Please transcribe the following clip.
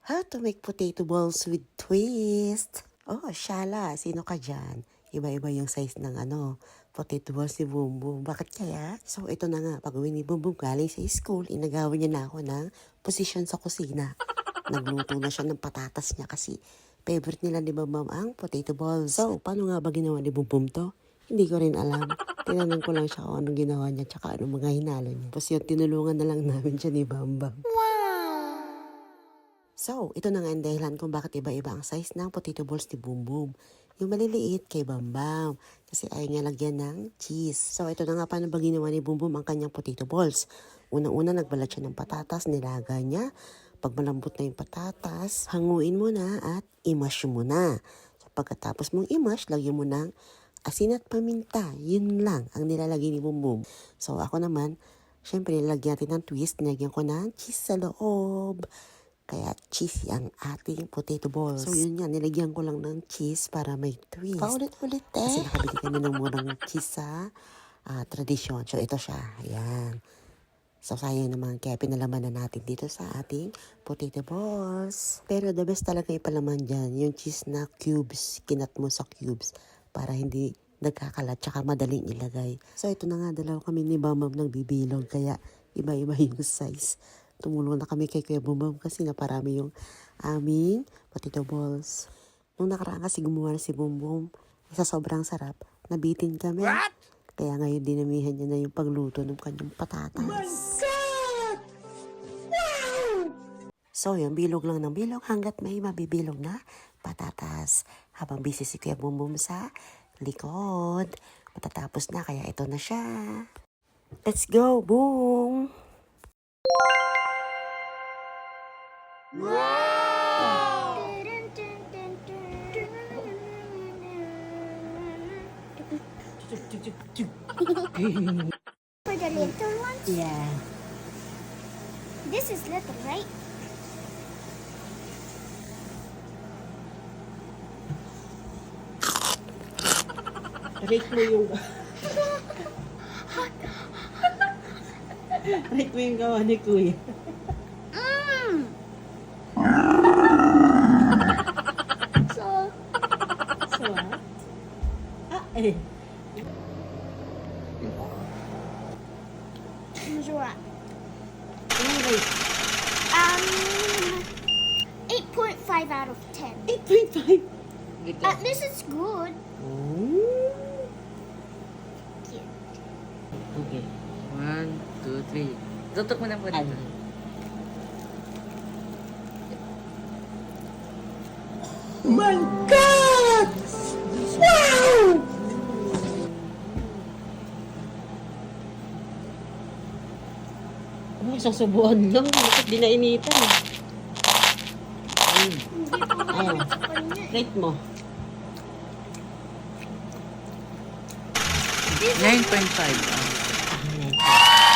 How to make potato balls with twist. Oh, Shala, sino ka dyan? Iba-iba yung size ng potato balls ni Boom Boom. Bakit kaya? So, ito na nga. Pag-uwi ni Boom Boom galing sa school, inagawan niya na ako ng posisyon sa kusina. Nagluto na siya ng patatas niya kasi favorite nila ni Ma'am ang potato balls. So, paano nga ba ginawa ni Boom Boom to? Hindi ko rin alam. Tinanong ko lang siya kung anong ginawa niya tsaka anong mga hinalo niya. Tapos yun, tinulungan na lang namin siya ni Bam Bam. So, ito na nga ang dahilan kung bakit iba-iba ang size ng potato balls ni Boom Boom. Yung maliliit kay Bam Bam. Kasi ayaw niya lagyan ng cheese. So, ito na nga paano ba ginawa ni Boom Boom ang kanyang potato balls. Unang-una, nagbalat siya ng patatas, nilaga niya. Pag malambot na yung patatas, hanguin mo na at i-mash mo na. So, pagkatapos mong i-mash, lagyan mo ng asin at paminta. Yun lang ang nilalagay ni Boom Boom. So, ako naman, syempre, nilagyan natin ng twist. Nilagyan ko ng cheese sa loob. Kaya cheesy ang ating potato balls. So yun nga, nilagyan ko lang ng cheese para may twist. Paulit-ulit Kasi nakabili kami ng murang cheese sa tradisyon. So ito siya, ayan. So sayang naman, kaya pinalaman na natin dito sa ating potato balls. Pero the best talaga ipalaman dyan, yung cheese na cubes, kinat mo sa cubes para hindi nagkakalat, tsaka madaling ilagay. So ito na nga, dalawa kami ni Bam Bam nagbibilog, kaya iba-iba yung size. Tumulong na kami kay Kuya Boom Boom kasi naparami yung aming potato balls. Nung nakaraan kasi gumawa na si Boom Boom, sa sobrang sarap, nabitin kami. What? Kaya ngayon dinamihan niya na yung pagluto ng kanyang patatas. Oh my God! Wow! So yun, bilog lang ng bilog hanggat may mabibilog na patatas. Habang busy si Kuya Boom Boom sa likod. Matatapos na, kaya ito na siya. Let's go, Boom! Wow! For the little ones? Yeah. This is little, right? Rate mo yung... Rate mo yung gawa ni Kuya. So, What? Eh. Missouri. Anong rate? 8.5 out of 10. 8.5. This is good. Yeah. Okay. 1, 2, 3. Tutok mo na po dito. My God! Wow! Ay, sasubuan lang. Bakit di nainitan? Hindi pa Ayan. sa kanya. Rate mo. 9.5.